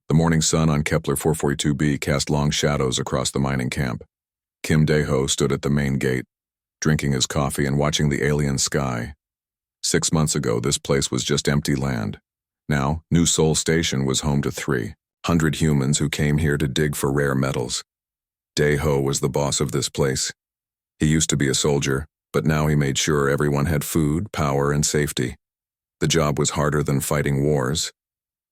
The morning sun on Kepler 442b cast long shadows across the mining camp. Kim Dae-ho stood at the main gate, drinking his coffee and watching the alien sky. 6 months ago, this place was just empty land. Now, New Seoul Station was home to 300 humans who came here to dig for rare metals. Dae-ho was the boss of this place. He used to be a soldier, but now he made sure everyone had food, power, and safety. The job was harder than fighting wars.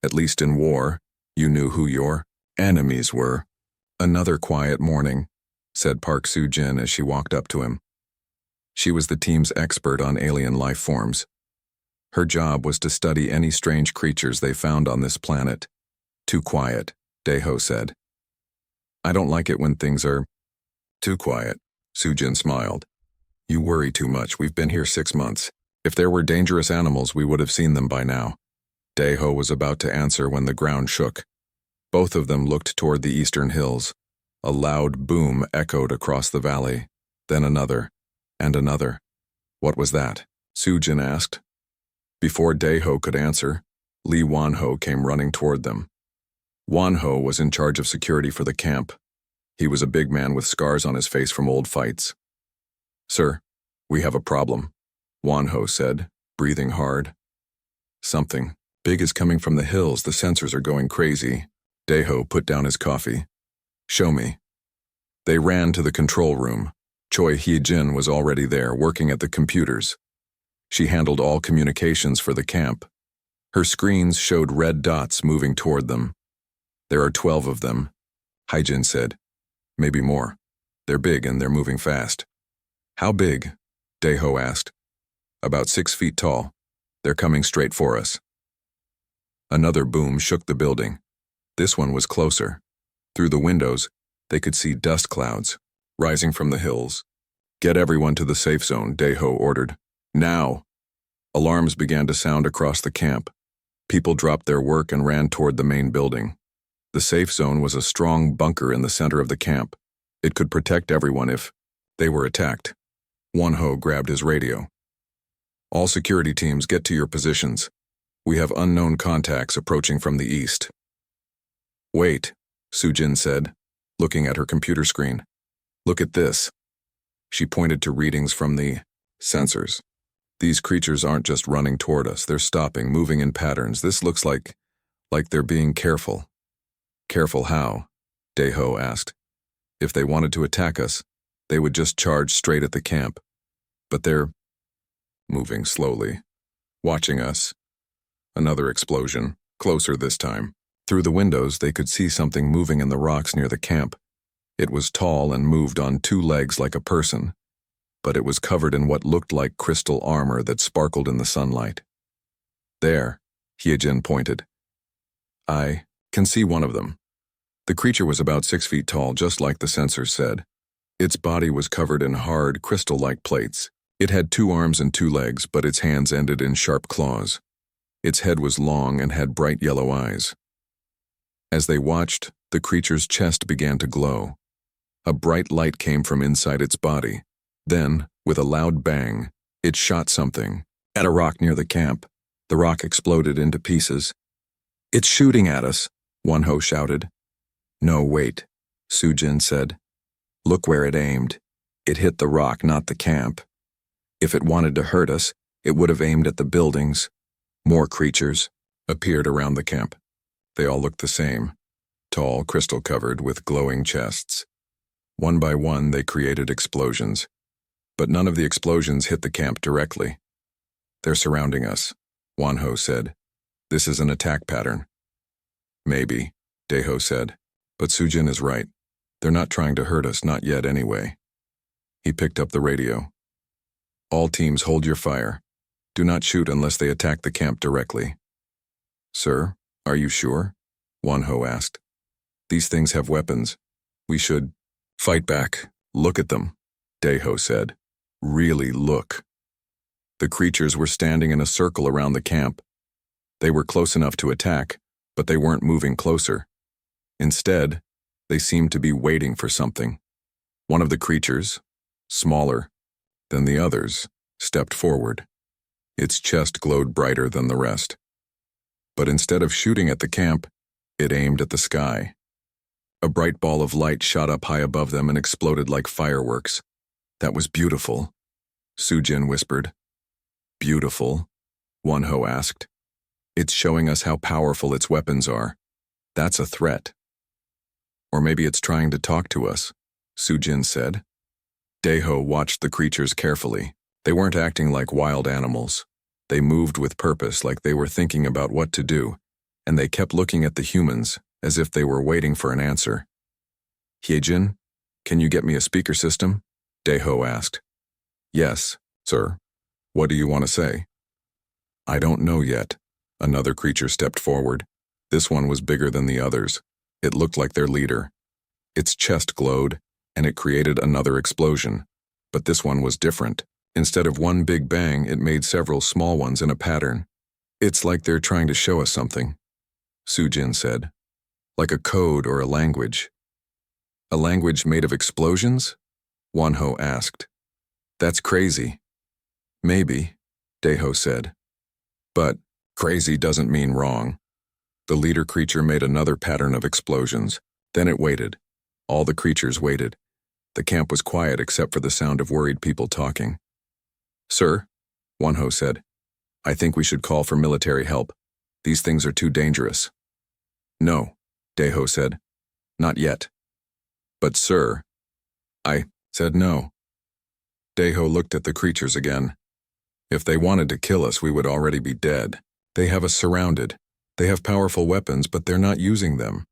At least in war, you knew who your enemies were. "Another quiet morning," said Park Soo-jin as she walked up to him. She was the team's expert on alien life forms. Her job was to study any strange creatures they found on this planet. "Too quiet," Dae-ho said. "I don't like it when things are too quiet," Soo-jin smiled. "You worry too much. We've been here 6 months. If there were dangerous animals, we would have seen them by now." Dae-ho was about to answer when the ground shook. Both of them looked toward the eastern hills. A loud boom echoed across the valley, then another, and another. "What was that?" Soo-jin asked. Before Dae-ho could answer, Lee Won-ho came running toward them. Won-ho was in charge of security for the camp. He was a big man with scars on his face from old fights. "Sir, we have a problem," Won-ho said, breathing hard. "Something big is coming from the hills. The sensors are going crazy." Dae-ho put down his coffee. "Show me." They ran to the control room. Choi Hye-jin was already there, working at the computers. She handled all communications for the camp. Her screens showed red dots moving toward them. "There are 12 of them," Hye-jin said. "Maybe more. They're big and they're moving fast." "How big?" Dae-ho asked. "About 6 feet tall. They're coming straight for us." Another boom shook the building. This one was closer. Through the windows, they could see dust clouds rising from the hills. "Get everyone to the safe zone," Dae-ho ordered. "Now!" Alarms began to sound across the camp. People dropped their work and ran toward the main building. The safe zone was a strong bunker in the center of the camp. It could protect everyone if they were attacked. Won-ho grabbed his radio. "All security teams, get to your positions. We have unknown contacts approaching from the east." "Wait," Soo-jin said, looking at her computer screen. "Look at this." She pointed to readings from the sensors. "These creatures aren't just running toward us. They're stopping, moving in patterns. This looks like they're being careful." "Careful how?" Dae-ho asked. "If they wanted to attack us, they would just charge straight at the camp. But they're moving slowly, watching us." Another explosion, closer this time. Through the windows, they could see something moving in the rocks near the camp. It was tall and moved on 2 legs like a person, but it was covered in what looked like crystal armor that sparkled in the sunlight. "There," Hye-jin pointed. "I can see one of them." The creature was about 6 feet tall, just like the sensors said. Its body was covered in hard, crystal-like plates. It had 2 arms and 2 legs, but its hands ended in sharp claws. Its head was long and had bright yellow eyes. As they watched, the creature's chest began to glow. A bright light came from inside its body. Then, with a loud bang, it shot something at a rock near the camp. The rock exploded into pieces. "It's shooting at us," Won-ho shouted. "No, wait," Soo-jin said. "Look where it aimed. It hit the rock, not the camp. If it wanted to hurt us, it would have aimed at the buildings." More creatures appeared around the camp. They all looked the same, tall, crystal-covered, with glowing chests. One by one, they created explosions. But none of the explosions hit the camp directly. "They're surrounding us," Won-ho said. "This is an attack pattern." "Maybe," Dae-ho said. "But Soo-jin is right. They're not trying to hurt us, not yet anyway." He picked up the radio. "All teams, hold your fire. Do not shoot unless they attack the camp directly." "Sir, are you sure?" Won-ho asked. "These things have weapons. We should fight back. Look at them," Dae-ho said. "Really look." The creatures were standing in a circle around the camp. They were close enough to attack, but they weren't moving closer. Instead, they seemed to be waiting for something. One of the creatures, smaller than the others, stepped forward. Its chest glowed brighter than the rest. But instead of shooting at the camp, It aimed at the sky. A bright ball of light shot up high above them and exploded like fireworks. That was beautiful, Sujin whispered. Beautiful? Wonho asked. It's showing us how powerful its weapons are. That's a threat. Or maybe it's trying to talk to us, Sujin said. Daeho watched the creatures carefully. They weren't acting like wild animals. They moved with purpose, like they were thinking about what to do, and they kept looking at the humans as if they were waiting for an answer. Hyejin, can you get me a speaker system? Daeho asked. Yes, sir. What do you want to say? I don't know yet. Another creature stepped forward. This one was bigger than the others. It looked like their leader. Its chest glowed, and it created another explosion. But this one was different. Instead of one big bang, it made several small ones in a pattern. It's like they're trying to show us something, Sujin said. Like a code or a language. A language made of explosions? Wonho asked. That's crazy. Maybe, Daeho said. But crazy doesn't mean wrong. The leader creature made another pattern of explosions. Then it waited. All the creatures waited. The camp was quiet except for the sound of worried people talking. Sir, Wonho said, I think we should call for military help. These things are too dangerous. No, Daeho said. Not yet. But sir, I said no. Daeho looked at the creatures again. If they wanted to kill us, we would already be dead. They have us surrounded. They have powerful weapons, but they're not using them.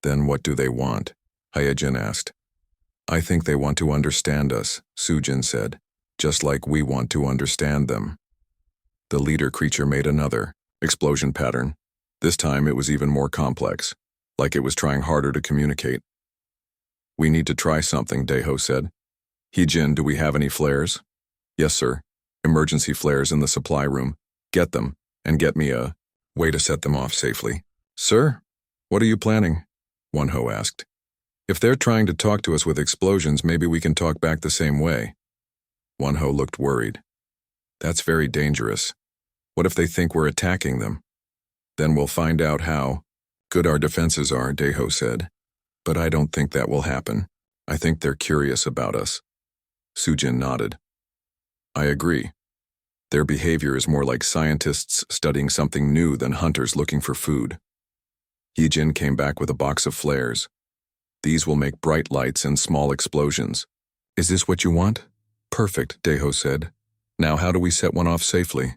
Then what do they want? Hyejin asked. I think they want to understand us, Sujin said, just like we want to understand them. The leader creature made another explosion pattern. This time it was even more complex, like it was trying harder to communicate. We need to try something, Daeho said. Hyejin, do we have any flares? Yes, sir. Emergency flares in the supply room. Get them, and get me a way to set them off safely. Sir, what are you planning? Wonho asked. If they're trying to talk to us with explosions, maybe we can talk back the same way. Wonho looked worried. That's very dangerous. What if they think we're attacking them? Then we'll find out how good our defenses are, Daeho said. But I don't think that will happen. I think they're curious about us. Sujin nodded. I agree. Their behavior is more like scientists studying something new than hunters looking for food. Hyejin came back with a box of flares. These will make bright lights and small explosions. Is this what you want? Perfect, Daeho said. Now how do we set one off safely?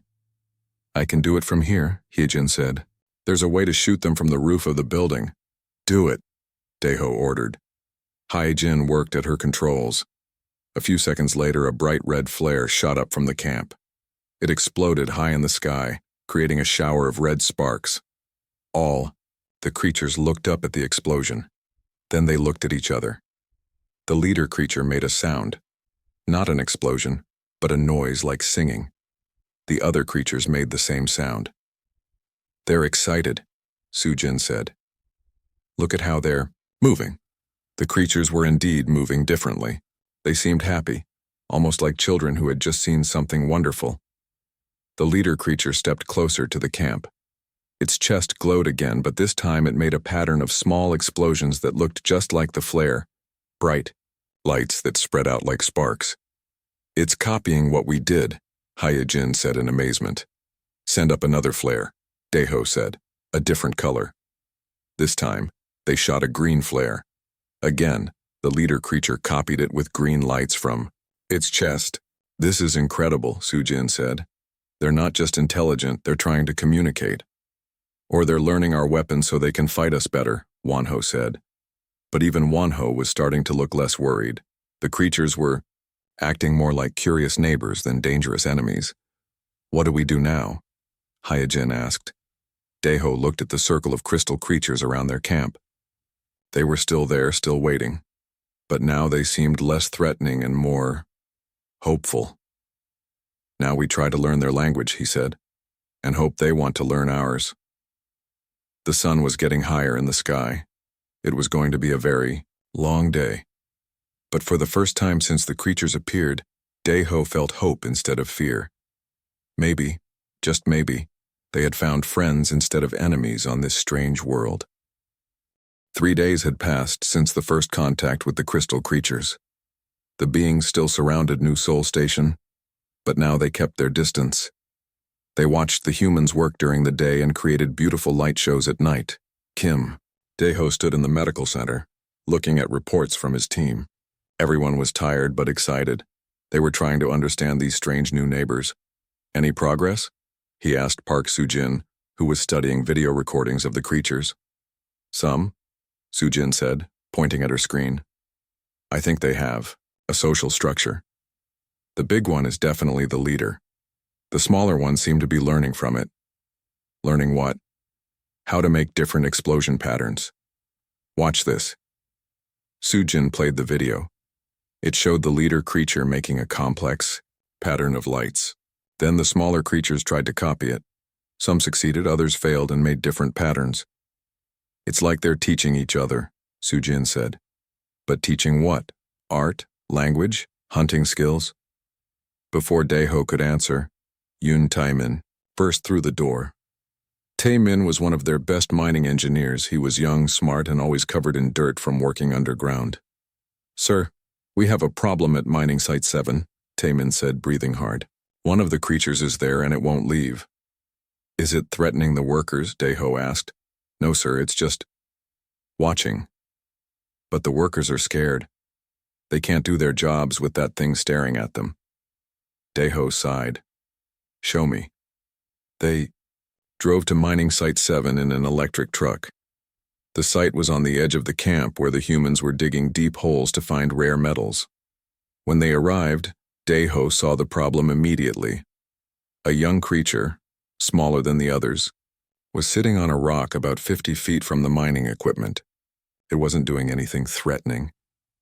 I can do it from here, Hyejin said. There's a way to shoot them from the roof of the building. Do it, Daeho ordered. Hyejin worked at her controls. A few seconds later, a bright red flare shot up from the camp. It exploded high in the sky, creating a shower of red sparks. All the creatures looked up at the explosion. Then they looked at each other. The leader creature made a sound. Not an explosion, but a noise like singing. The other creatures made the same sound. They're excited, Sujin said. Look at how they're moving. The creatures were indeed moving differently. They seemed happy, almost like children who had just seen something wonderful. The leader creature stepped closer to the camp. Its chest glowed again, but this time it made a pattern of small explosions that looked just like the flare, bright lights that spread out like sparks. It's copying what we did, Hyejin said in amazement. Send up another flare, Daeho said, a different color. This time, they shot a green flare. Again, the leader creature copied it with green lights from its chest. This is incredible, Sujin said. They're not just intelligent, they're trying to communicate. Or they're learning our weapons so they can fight us better, Wonho said. But even Wonho was starting to look less worried. The creatures were acting more like curious neighbors than dangerous enemies. What do we do now? Hyejin asked. Daeho looked at the circle of crystal creatures around their camp. They were still there, still waiting. But now they seemed less threatening and more hopeful. Now we try to learn their language, he said, and hope they want to learn ours. The sun was getting higher in the sky. It was going to be a very long day. But for the first time since the creatures appeared, Daeho felt hope instead of fear. Maybe, just maybe, They had found friends instead of enemies on this strange world. 3 days had passed since the first contact with the crystal creatures. The beings still surrounded New Sol Station, but now they kept their distance. They watched the humans work during the day and created beautiful light shows at night. Kim, Daeho, stood in the medical center, looking at reports from his team. Everyone was tired but excited. They were trying to understand these strange new neighbors. Any progress? He asked Park Soo-jin, who was studying video recordings of the creatures. Some, Soo-jin said, pointing at her screen. I think they have a social structure. The big one is definitely the leader. The smaller ones seem to be learning from it. Learning what? How to make different explosion patterns. Watch this. Soo-jin played the video. It showed the leader creature making a complex pattern of lights. Then the smaller creatures tried to copy it. Some succeeded, others failed and made different patterns. It's like they're teaching each other, Soo-jin said. But teaching what? Art? Language? Hunting skills? Before Daeho could answer, Yoon Tae-min burst through the door. Tae-min was one of their best mining engineers. He was young, smart, and always covered in dirt from working underground. Sir, we have a problem at mining site 7, Tae-min said, breathing hard. One of the creatures is there and it won't leave. Is it threatening the workers? Daeho asked. No, sir, it's just watching. But the workers are scared. They can't do their jobs with that thing staring at them. Daeho sighed. Show me. They drove to mining site 7 in an electric truck. The site was on the edge of the camp where the humans were digging deep holes to find rare metals. When they arrived, Daeho saw the problem immediately. A young creature, smaller than the others, was sitting on a rock about 50 feet from the mining equipment. It wasn't doing anything threatening.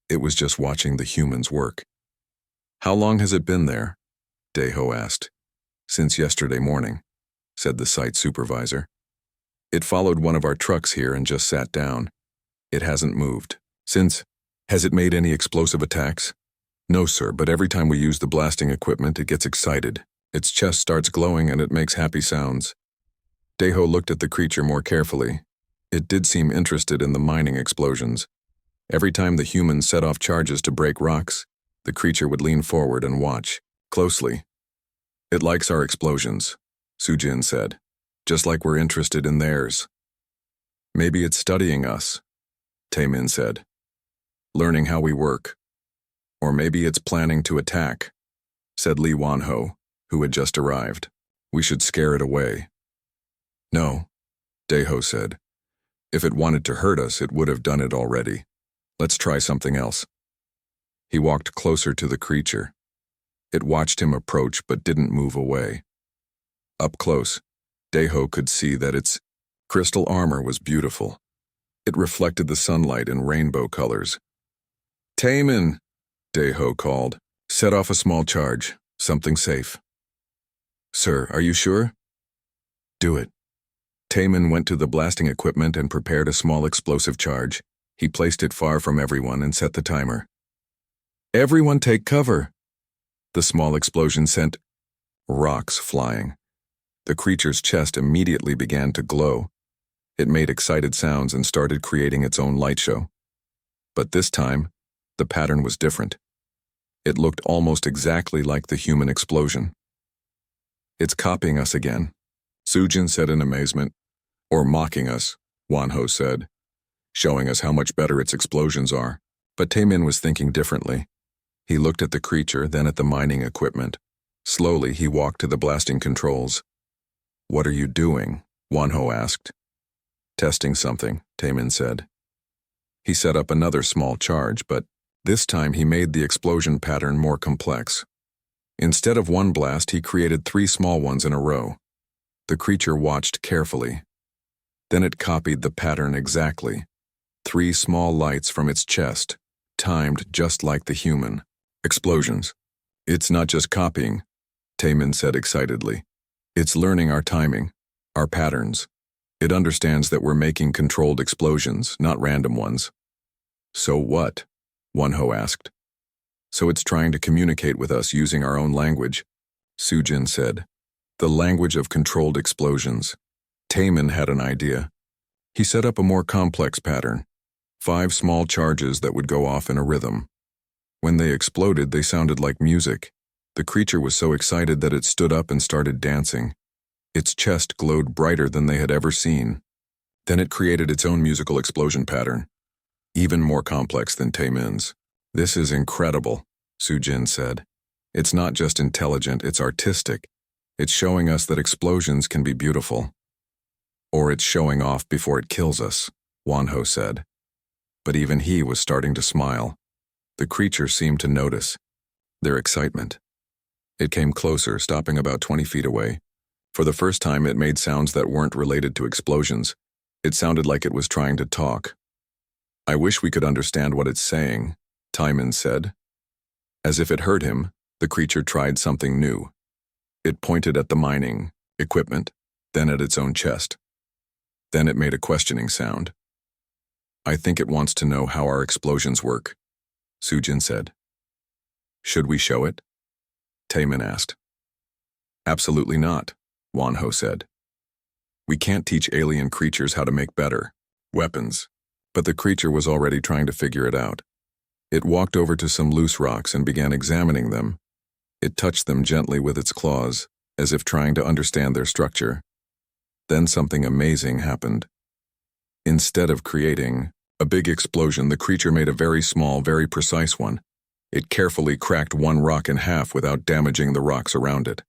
It was just watching the humans work. How long has it been there? Daeho asked. Since yesterday morning, said the site supervisor. It followed one of our trucks here and just sat down. It hasn't moved. Has it made any explosive attacks? No, sir, but every time we use the blasting equipment, it gets excited. Its chest starts glowing and it makes happy sounds. Daeho looked at the creature more carefully. It did seem interested in the mining explosions. Every time the humans set off charges to break rocks, the creature would lean forward and watch, closely. It likes our explosions, Soo-jin said, just like we're interested in theirs. Maybe it's studying us, Tae-min said, learning how we work. Or maybe it's planning to attack, said Lee Won-ho, who had just arrived. We should scare it away. No, Daeho said. If it wanted to hurt us, it would have done it already. Let's try something else. He walked closer to the creature. It watched him approach but didn't move away. Up close, Daeho could see that its crystal armor was beautiful. It reflected the sunlight in rainbow colors. Tame, Daeho called. Set off a small charge, something safe. Sir, are you sure? Do it. Tame went to the blasting equipment and prepared a small explosive charge. He placed it far from everyone and set the timer. Everyone take cover. The small explosion sent rocks flying. The creature's chest immediately began to glow. It made excited sounds and started creating its own light show. But this time, the pattern was different. It looked almost exactly like the human explosion. It's copying us again, Soo-jin said in amazement. Or mocking us, Won-ho said, showing us how much better its explosions are. But Tae-min was thinking differently. He looked at the creature, then at the mining equipment. Slowly, he walked to the blasting controls. What are you doing? Won-ho asked. Testing something, Tae-min said. He set up another small charge, but this time he made the explosion pattern more complex. Instead of one blast, he created 3 small ones in a row. The creature watched carefully. Then it copied the pattern exactly. 3 small lights from its chest, timed just like the human. Explosions. It's not just copying, Tae-min said excitedly. It's learning our timing, our patterns. It understands that we're making controlled explosions, not random ones. So what? Won-ho asked. So it's trying to communicate with us using our own language, Soo-jin said. The language of controlled explosions. Tame had an idea. He set up a more complex pattern. 5 small charges that would go off in a rhythm. When they exploded, they sounded like music. The creature was so excited that it stood up and started dancing. Its chest glowed brighter than they had ever seen. Then it created its own musical explosion pattern, even more complex than Tame's. "This is incredible," Sujin said. "It's not just intelligent, it's artistic. It's showing us that explosions can be beautiful." "Or it's showing off before it kills us," Wanho said. But even he was starting to smile. The creature seemed to notice their excitement. It came closer, stopping about 20 feet away. For the first time, it made sounds that weren't related to explosions. It sounded like it was trying to talk. "I wish we could understand what it's saying," Tame said. As if it heard him, the creature tried something new. It pointed at the mining equipment, then at its own chest. Then it made a questioning sound. "I think it wants to know how our explosions work," Sujin said. "Should we show it?" Tame asked. "Absolutely not," Wanho said. "We can't teach alien creatures how to make better weapons." But the creature was already trying to figure it out. It walked over to some loose rocks and began examining them. It touched them gently with its claws, as if trying to understand their structure. Then something amazing happened. Instead of creating a big explosion, the creature made a very small, very precise one. It carefully cracked one rock in half without damaging the rocks around it.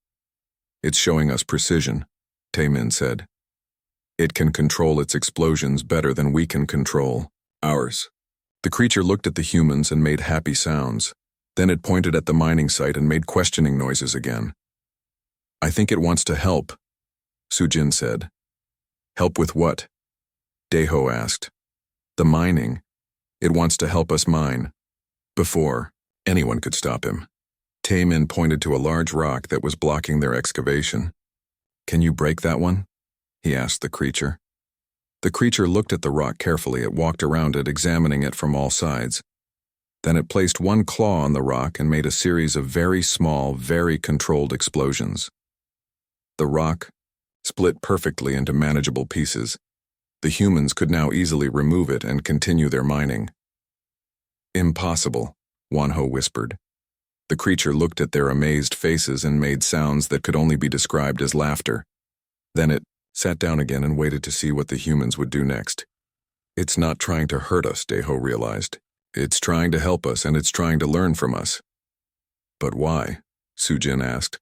"It's showing us precision," Tame said. "It can control its explosions better than we can control ours." The creature looked at the humans and made happy sounds. Then it pointed at the mining site and made questioning noises again. "I think it wants to help," Sujin said. "Help with what?" Daeho asked. "The mining. It wants to help us mine. Before anyone could stop him." Tame pointed to a large rock that was blocking their excavation. "Can you break that one?" he asked the creature. The creature looked at the rock carefully. It walked around it, examining it from all sides. Then it placed one claw on the rock and made a series of very small, very controlled explosions. The rock split perfectly into manageable pieces. The humans could now easily remove it and continue their mining. "Impossible," Wanho whispered. The creature looked at their amazed faces and made sounds that could only be described as laughter. Then it sat down again and waited to see what the humans would do next. "It's not trying to hurt us," Daeho realized. "It's trying to help us, and it's trying to learn from us." "But why?" Sujin asked.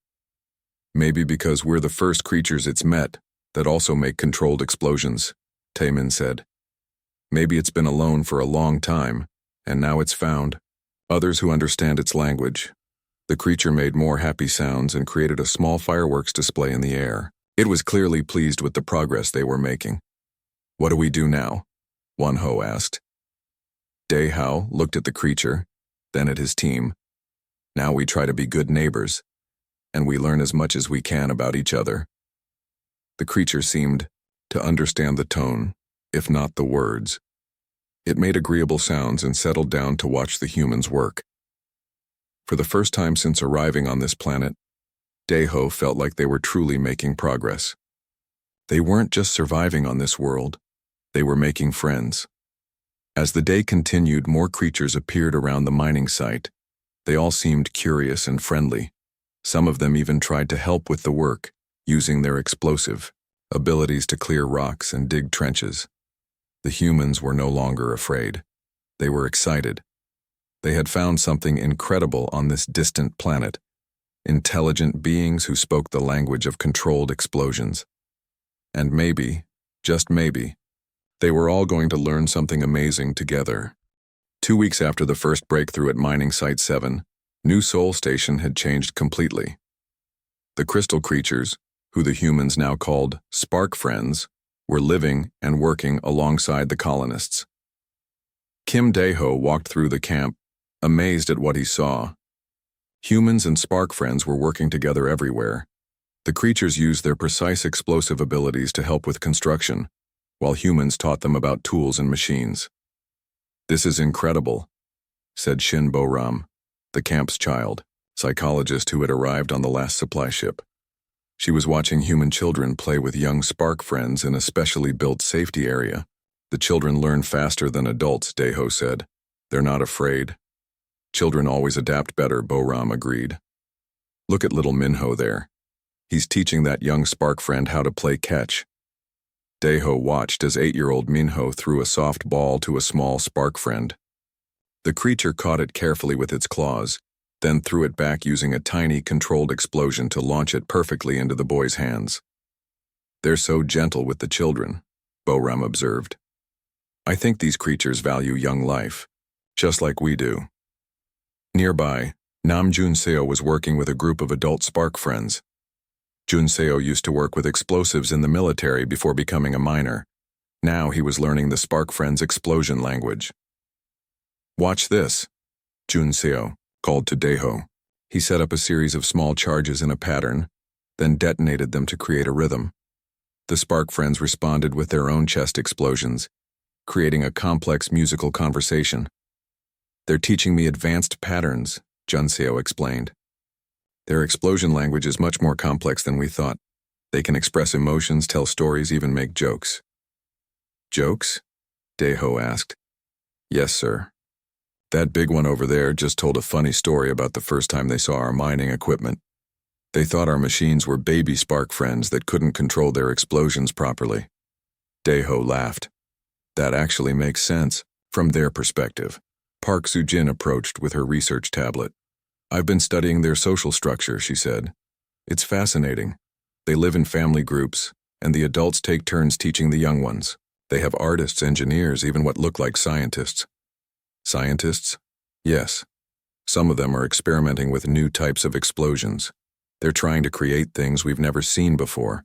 "Maybe because we're the first creatures it's met that also make controlled explosions," Tame said. "Maybe it's been alone for a long time, and now it's found others who understand its language." The creature made more happy sounds and created a small fireworks display in the air. It was clearly pleased with the progress they were making. "What do we do now?" Wanho asked. Daeho looked at the creature, then at his team. "Now we try to be good neighbors, and we learn as much as we can about each other." The creature seemed to understand the tone, if not the words. It made agreeable sounds and settled down to watch the humans work. For the first time since arriving on this planet, Daeho felt like they were truly making progress. They weren't just surviving on this world, they were making friends. As the day continued, more creatures appeared around the mining site. They all seemed curious and friendly. Some of them even tried to help with the work, using their explosive abilities to clear rocks and dig trenches. The humans were no longer afraid. They were excited. They had found something incredible on this distant planet. Intelligent beings who spoke the language of controlled explosions. And maybe, just maybe, they were all going to learn something amazing together. 2 weeks after the first breakthrough at Mining Site 7, New Sol Station had changed completely. The crystal creatures, who the humans now called Spark Friends, were living and working alongside the colonists. Kim Daeho walked through the camp, amazed at what he saw. Humans and Spark Friends were working together everywhere. The creatures used their precise explosive abilities to help with construction, while humans taught them about tools and machines. "This is incredible," said Shin Bo-ram, the camp's child, psychologist who had arrived on the last supply ship. She was watching human children play with young spark friends in a specially built safety area. The children learn faster than adults, Deho said. They're not afraid. Children always adapt better, Boram agreed. Look at little Minho there. He's teaching that young spark friend how to play catch. Deho watched as 8-year-old Minho threw a soft ball to a small spark friend. The creature caught it carefully with its claws, then threw it back using a tiny, controlled explosion to launch it perfectly into the boy's hands. They're so gentle with the children, Boram observed. I think these creatures value young life, just like we do. Nearby, Nam Junseo was working with a group of adult spark friends. Junseo used to work with explosives in the military before becoming a miner. Now he was learning the spark friends' explosion language. Watch this, Junseo called to Deho. He set up a series of small charges in a pattern, then detonated them to create a rhythm. The spark friends responded with their own chest explosions, creating a complex musical conversation. They're teaching me advanced patterns, Junseo explained. Their explosion language is much more complex than we thought. They can express emotions, tell stories, even make jokes. Jokes? Deho asked. Yes, sir. That big one over there just told a funny story about the first time they saw our mining equipment. They thought our machines were baby spark friends that couldn't control their explosions properly. Deho laughed. That actually makes sense, from their perspective. Park Soo-jin approached with her research tablet. I've been studying their social structure, she said. It's fascinating. They live in family groups, and the adults take turns teaching the young ones. They have artists, engineers, even what look like scientists. Scientists? Yes. Some of them are experimenting with new types of explosions. They're trying to create things we've never seen before.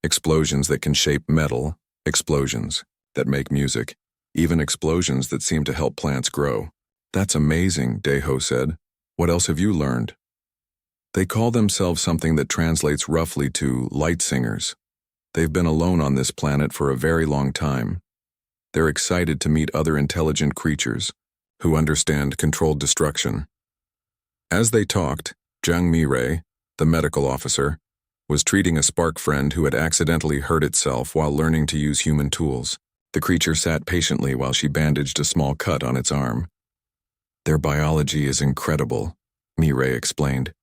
Explosions that can shape metal, explosions that make music, even explosions that seem to help plants grow. That's amazing, Deho said. What else have you learned? They call themselves something that translates roughly to light singers. They've been alone on this planet for a very long time. They're excited to meet other intelligent creatures who understand controlled destruction. As they talked, Jang Mi-rae, the medical officer, was treating a spark friend who had accidentally hurt itself while learning to use human tools. The creature sat patiently while she bandaged a small cut on its arm. Their biology is incredible, Mi-rae explained.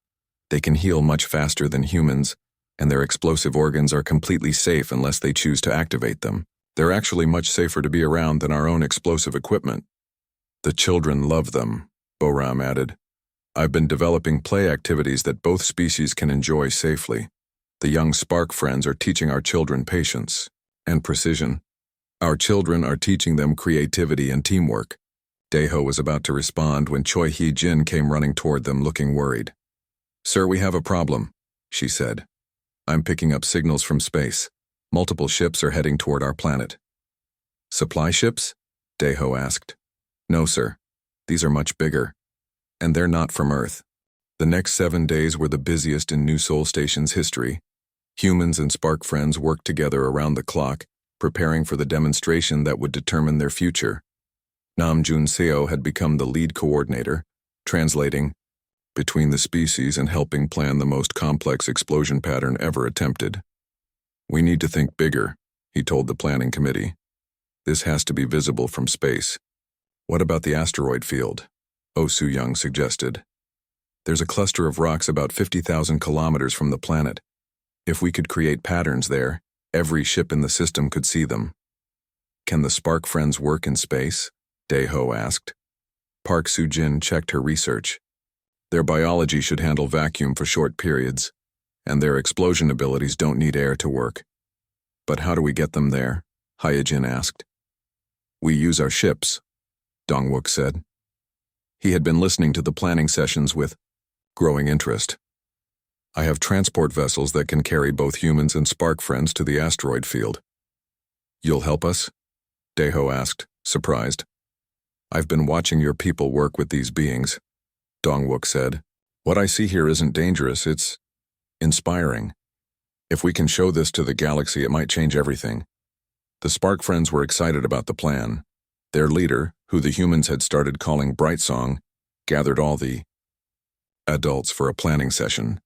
They can heal much faster than humans, and their explosive organs are completely safe unless they choose to activate them. They're actually much safer to be around than our own explosive equipment. The children love them, Boram added. I've been developing play activities that both species can enjoy safely. The young spark friends are teaching our children patience and precision. Our children are teaching them creativity and teamwork. Deho was about to respond when Choi Hee-jin came running toward them looking worried. Sir, we have a problem, she said. I'm picking up signals from space. Multiple ships are heading toward our planet. Supply ships? Deho asked. No, sir. These are much bigger. And they're not from Earth. The next 7 days were the busiest in New Sol Station's history. Humans and spark friends worked together around the clock, preparing for the demonstration that would determine their future. Nam Junseo had become the lead coordinator, translating between the species and helping plan the most complex explosion pattern ever attempted. We need to think bigger, he told the planning committee. This has to be visible from space. What about the asteroid field? Oh Soo-young suggested. There's a cluster of rocks about 50,000 kilometers from the planet. If we could create patterns there, every ship in the system could see them. Can the spark friends work in space? Deho asked. Park Soo-jin checked her research. Their biology should handle vacuum for short periods, and their explosion abilities don't need air to work. But how do we get them there? Hyejin asked. We use our ships, Dongwook said. He had been listening to the planning sessions with growing interest. I have transport vessels that can carry both humans and spark friends to the asteroid field. You'll help us? Deho asked, surprised. I've been watching your people work with these beings, Dongwook said. What I see here isn't dangerous, it's inspiring. If we can show this to the galaxy, it might change everything. The spark friends were excited about the plan. Their leader, who the humans had started calling Brightsong, gathered all the adults for a planning session.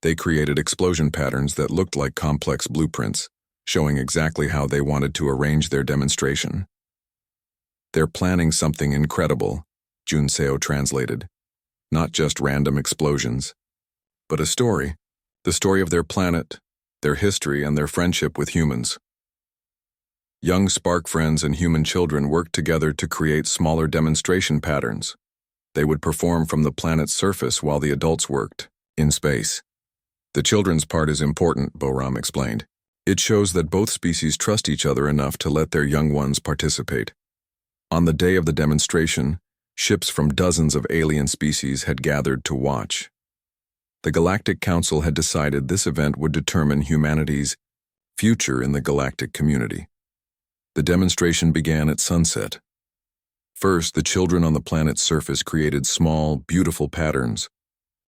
They created explosion patterns that looked like complex blueprints, showing exactly how they wanted to arrange their demonstration. "They're planning something incredible," Junseo translated. "Not just random explosions, but a story. The story of their planet, their history, and their friendship with humans." Young spark friends and human children worked together to create smaller demonstration patterns. They would perform from the planet's surface while the adults worked in space. "The children's part is important," Boram explained. "It shows that both species trust each other enough to let their young ones participate." On the day of the demonstration, ships from dozens of alien species had gathered to watch. The Galactic Council had decided this event would determine humanity's future in the galactic community. The demonstration began at sunset. First, the children on the planet's surface created small, beautiful patterns.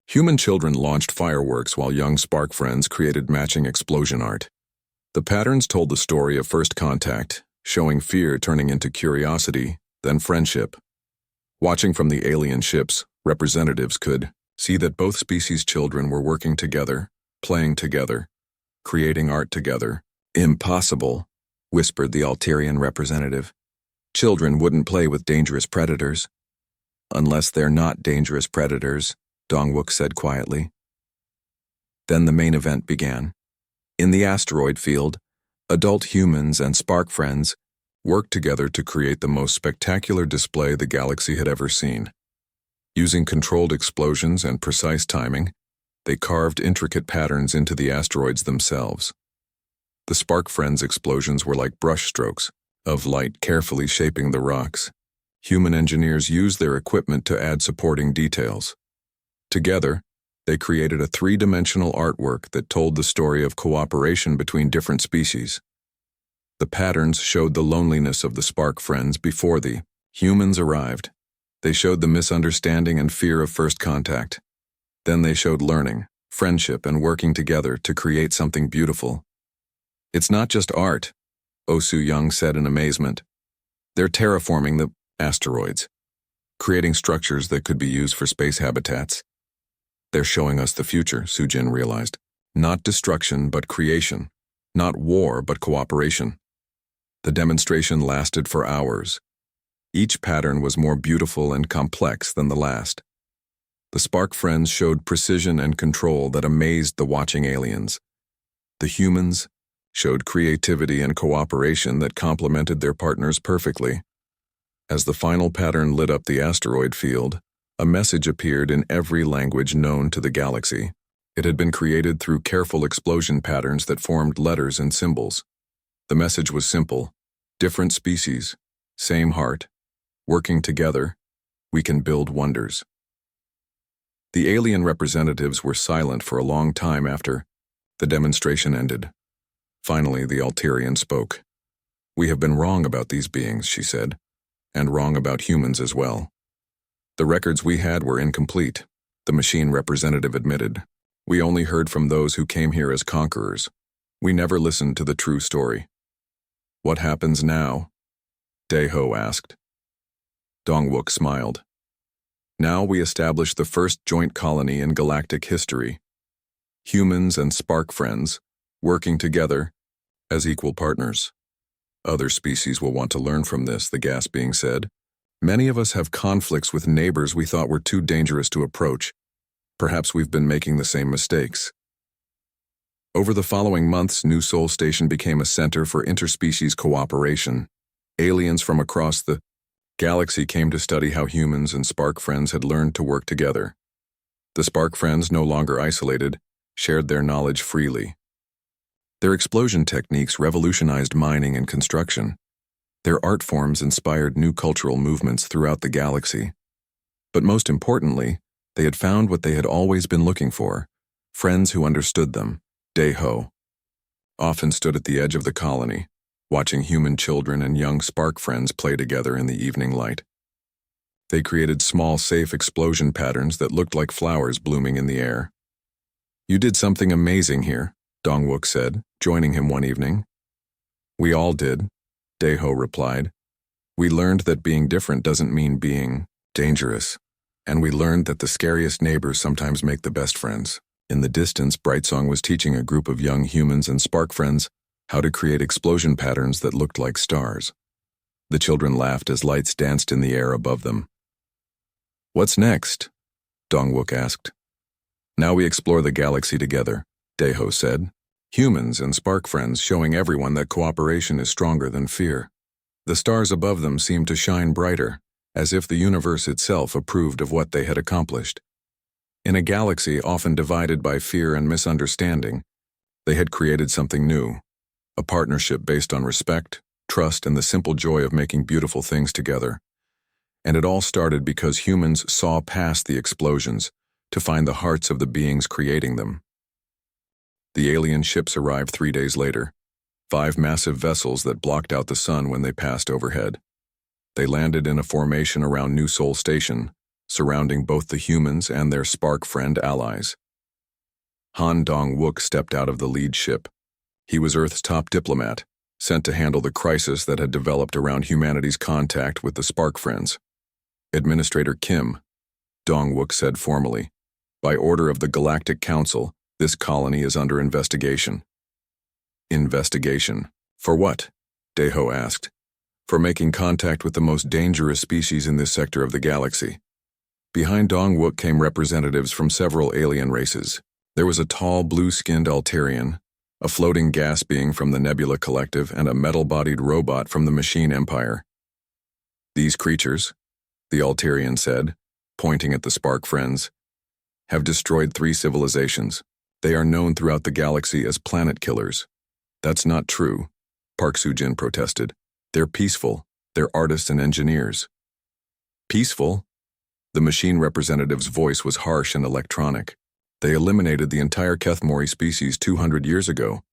Human children launched fireworks while young spark friends created matching explosion art. The patterns told the story of first contact, showing fear turning into curiosity, then friendship. Watching from the alien ships, representatives could see that both species' children were working together, playing together, creating art together. "Impossible," whispered the Alterian representative. "Children wouldn't play with dangerous predators." "Unless they're not dangerous predators," Dongwook said quietly. Then the main event began. In the asteroid field, adult humans and spark friends worked together to create the most spectacular display the galaxy had ever seen. Using controlled explosions and precise timing, they carved intricate patterns into the asteroids themselves. The spark friends' explosions were like brushstrokes of light carefully shaping the rocks. Human engineers used their equipment to add supporting details. Together, they created a three-dimensional artwork that told the story of cooperation between different species. The patterns showed the loneliness of the spark friends before the humans arrived. They showed the misunderstanding and fear of first contact. Then they showed learning, friendship, and working together to create something beautiful. "It's not just art," Oh Soo-young said in amazement. "They're terraforming the asteroids, creating structures that could be used for space habitats." "They're showing us the future," Soo-jin realized. "Not destruction, but creation. Not war, but cooperation." The demonstration lasted for hours. Each pattern was more beautiful and complex than the last. The spark friends showed precision and control that amazed the watching aliens. The humans showed creativity and cooperation that complemented their partners perfectly. As the final pattern lit up the asteroid field, a message appeared in every language known to the galaxy. It had been created through careful explosion patterns that formed letters and symbols. The message was simple: different species, same heart. Working together, we can build wonders. The alien representatives were silent for a long time after the demonstration ended. Finally, the Alterian spoke. "We have been wrong about these beings," she said, "and wrong about humans as well. The records we had were incomplete," the machine representative admitted. "We only heard from those who came here as conquerors. We never listened to the true story." "What happens now?" Daeho asked. Dongwook smiled. "Now we establish the first joint colony in galactic history. Humans and spark friends, working together as equal partners. Other species will want to learn from this," the gas being said. "Many of us have conflicts with neighbors we thought were too dangerous to approach. Perhaps we've been making the same mistakes." Over the following months, New Sol Station became a center for interspecies cooperation. Aliens from across the galaxy came to study how humans and spark friends had learned to work together. The spark friends, no longer isolated, shared their knowledge freely. Their explosion techniques revolutionized mining and construction. Their art forms inspired new cultural movements throughout the galaxy. But most importantly, they had found what they had always been looking for: friends who understood them. Daeho often stood at the edge of the colony, watching human children and young spark friends play together in the evening light. They created small, safe explosion patterns that looked like flowers blooming in the air. "You did something amazing here," Dongwook said, joining him one evening. "We all did," Daeho replied. "We learned that being different doesn't mean being dangerous, and we learned that the scariest neighbors sometimes make the best friends." In the distance, Brightsong was teaching a group of young humans and spark friends how to create explosion patterns that looked like stars. The children laughed as lights danced in the air above them. "What's next?" Dongwook asked. "Now we explore the galaxy together," Daeho said. Humans and spark friends showing everyone that cooperation is stronger than fear. The stars above them seemed to shine brighter, as if the universe itself approved of what they had accomplished. In a galaxy often divided by fear and misunderstanding, they had created something new, a partnership based on respect, trust, and the simple joy of making beautiful things together. And it all started because humans saw past the explosions to find the hearts of the beings creating them. The alien ships arrived 3 days later, 5 massive vessels that blocked out the sun when they passed overhead. They landed in a formation around New Sol Station, surrounding both the humans and their spark friend allies. Han Dong-wook stepped out of the lead ship. He was Earth's top diplomat, sent to handle the crisis that had developed around humanity's contact with the spark friends. "Administrator Kim," Dong-wook said formally, "by order of the Galactic Council, this colony is under investigation." "Investigation? For what?" Daeho asked. "For making contact with the most dangerous species in this sector of the galaxy." Behind Dong-wook came representatives from several alien races. There was a tall, blue-skinned Altarian, a floating gas being from the Nebula Collective, and a metal-bodied robot from the Machine Empire. "These creatures," the Altarian said, pointing at the spark friends, "have destroyed 3 civilizations. They are known throughout the galaxy as planet killers." "That's not true," Park Soo-jin protested. "They're peaceful. They're artists and engineers." "Peaceful?" The machine representative's voice was harsh and electronic. "They eliminated the entire Kethmori species 200 years ago.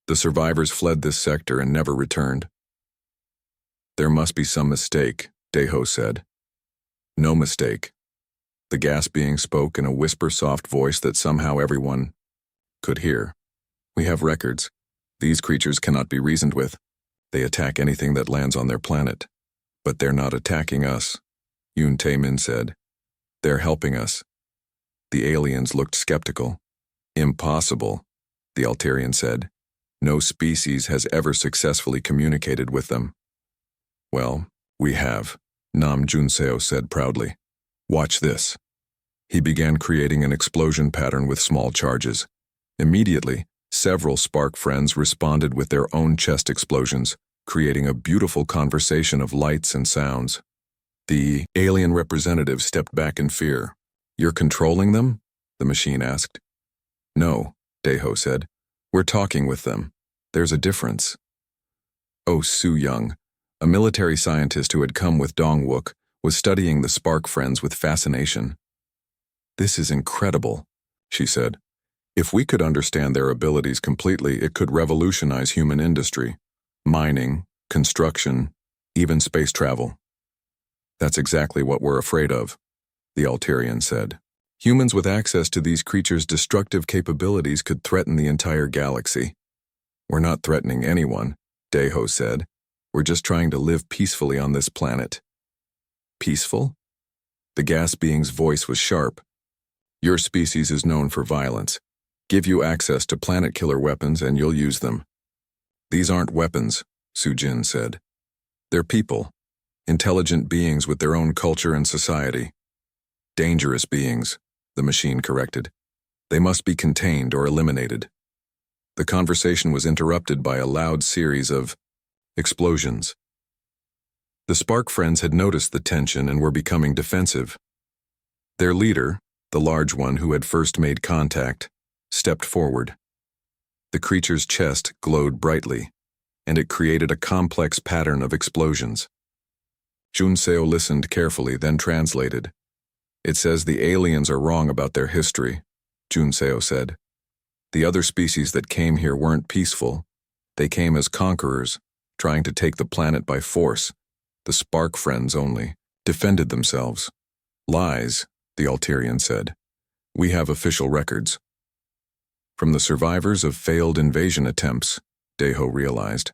The survivors fled this sector and never returned." "There must be some mistake," Daeho said. "No mistake." The gas being spoke in a whisper-soft voice that somehow everyone could hear. "We have records. These creatures cannot be reasoned with. They attack anything that lands on their planet. But they're not attacking us," Yoon Tae-min said. "They're helping us." The aliens looked skeptical. "Impossible," the Altarian said. "No species has ever successfully communicated with them." "Well, we have," Nam Junseo said proudly. "Watch this." He began creating an explosion pattern with small charges. Immediately, several spark friends responded with their own chest explosions, creating a beautiful conversation of lights and sounds. The alien representative stepped back in fear. "You're controlling them?" the machine asked. "No," Daeho said. "We're talking with them. There's a difference." Oh Soo-young, a military scientist who had come with Dong-wook, was studying the spark friends with fascination. "This is incredible," she said. "If we could understand their abilities completely, it could revolutionize human industry, mining, construction, even space travel." "That's exactly what we're afraid of," the Altarian said. "Humans with access to these creatures' destructive capabilities could threaten the entire galaxy." "We're not threatening anyone," Daeho said. "We're just trying to live peacefully on this planet." "Peaceful?" The gas being's voice was sharp. "Your species is known for violence. Give you access to planet-killer weapons and you'll use them." "These aren't weapons," Soo-jin said. "They're people. Intelligent beings with their own culture and society." "Dangerous beings," the machine corrected. "They must be contained or eliminated." The conversation was interrupted by a loud series of explosions. The spark friends had noticed the tension and were becoming defensive. Their leader, the large one who had first made contact, stepped forward. The creature's chest glowed brightly, and it created a complex pattern of explosions. Junseo listened carefully, then translated. "It says the aliens are wrong about their history," Junseo said. "The other species that came here weren't peaceful. They came as conquerors, trying to take the planet by force. The spark friends only defended themselves." "Lies," the Altarian said. "We have official records." From the survivors of failed invasion attempts, Daeho realized.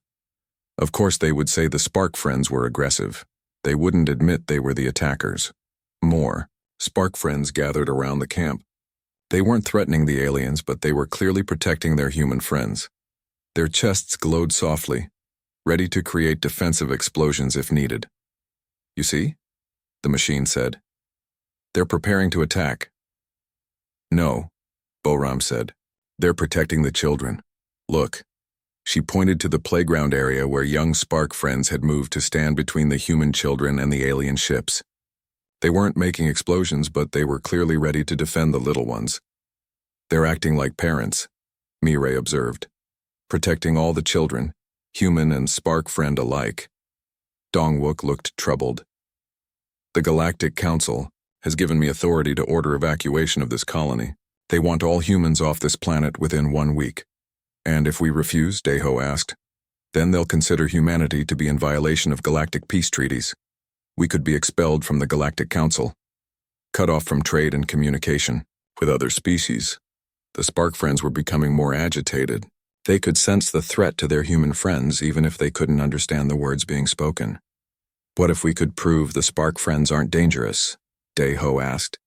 Of course they would say the spark friends were aggressive. They wouldn't admit they were the attackers. More, spark friends gathered around the camp. They weren't threatening the aliens, but they were clearly protecting their human friends. Their chests glowed softly, ready to create defensive explosions if needed. "You see?" the machine said. "They're preparing to attack." "No," Boram said. "They're protecting the children. Look." She pointed to the playground area where young Spark friends had moved to stand between the human children and the alien ships. They weren't making explosions, but they were clearly ready to defend the little ones. "They're acting like parents," Mireille observed, "protecting all the children, human and Spark friend alike." Dongwook looked troubled. "The Galactic Council has given me authority to order evacuation of this colony. They want all humans off this planet within 1 week. "And if we refuse," Deho asked, "then they'll consider humanity to be in violation of galactic peace treaties. We could be expelled from the Galactic Council, cut off from trade and communication with other species." The Spark friends were becoming more agitated. They could sense the threat to their human friends even if they couldn't understand the words being spoken. "What if we could prove the Spark friends aren't dangerous?" Deho asked.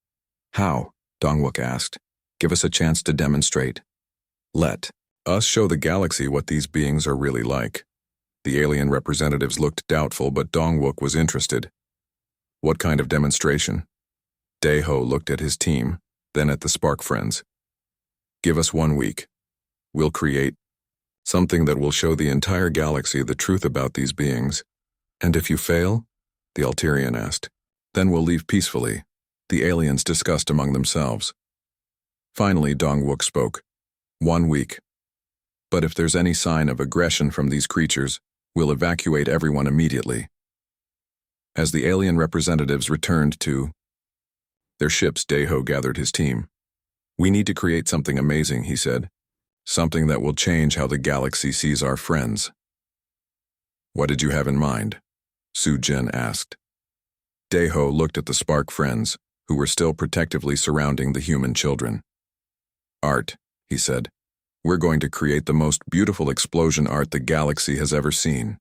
"How?" Dongwook asked. "Give us a chance to demonstrate. Let us show the galaxy what these beings are really like." The alien representatives looked doubtful, but Dongwook was interested. "What kind of demonstration?" Deho looked at his team, then at the Spark friends. "Give us 1 week. We'll create something that will show the entire galaxy the truth about these beings. And if you fail?" the Alterian asked. "Then we'll leave peacefully," the aliens discussed among themselves. Finally, Dongwook spoke. 1 week. But if there's any sign of aggression from these creatures, we'll evacuate everyone immediately." As the alien representatives returned to their ships, Deho gathered his team. "We need to create something amazing," he said. "Something that will change how the galaxy sees our friends." "What did you have in mind?" Su Jin asked. Deho looked at the Spark friends, who were still protectively surrounding the human children. "Art," he said. "We're going to create the most beautiful explosion art the galaxy has ever seen."